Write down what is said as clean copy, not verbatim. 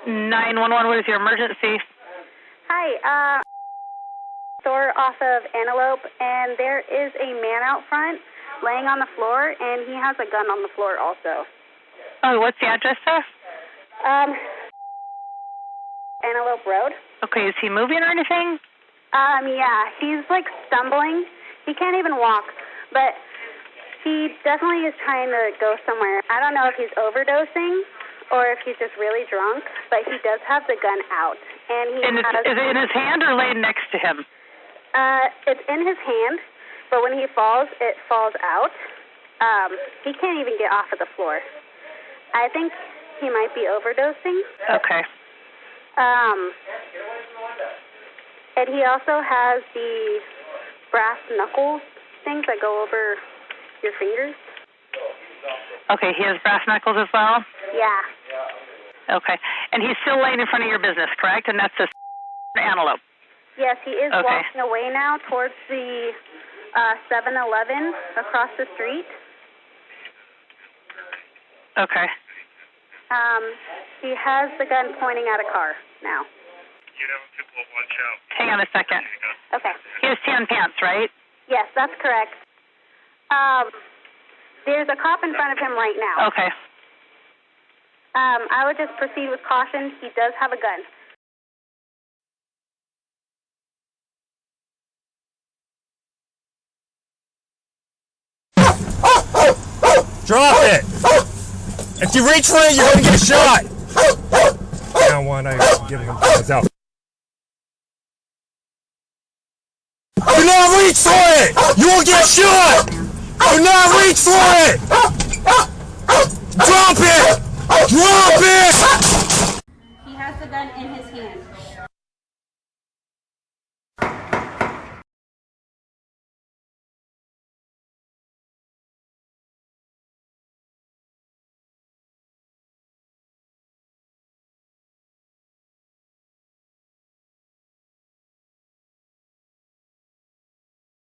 911, what is your emergency? Hi, store off of Antelope, and there is a man out front laying on the floor, and he has a gun on the floor also. Oh, what's the address, sir? Antelope Road. Okay, is he moving or anything? Yeah, he's like stumbling. He can't even walk, but he definitely is trying to go somewhere. I don't know if he's overdosing or if he's just really drunk, but he does have the gun out. And he is it in his hand or laid next to him? It's in his hand, but when he falls, it falls out. He can't even get off of the floor. I think he might be overdosing. Okay. And he also has the brass knuckles things that go over your fingers. Okay, he has brass knuckles as well? Yeah. Okay. And he's still laying in front of your business, correct? And that's the Antelope? Yes, he is okay. walking away now towards the 7-Eleven across the street. Okay. He has the gun pointing at a car now. Hang on a second. Okay. He has tan pants, right? Yes, that's correct. There's a cop in front of him right now. Okay. I would just proceed with caution. He does have a gun. Drop it! If you reach for it, you're gonna get shot! Now one, I give him thumbs out. Do not reach for it! You will get shot! Do not reach for it! Drop it! Drop it! He has the gun in his hand.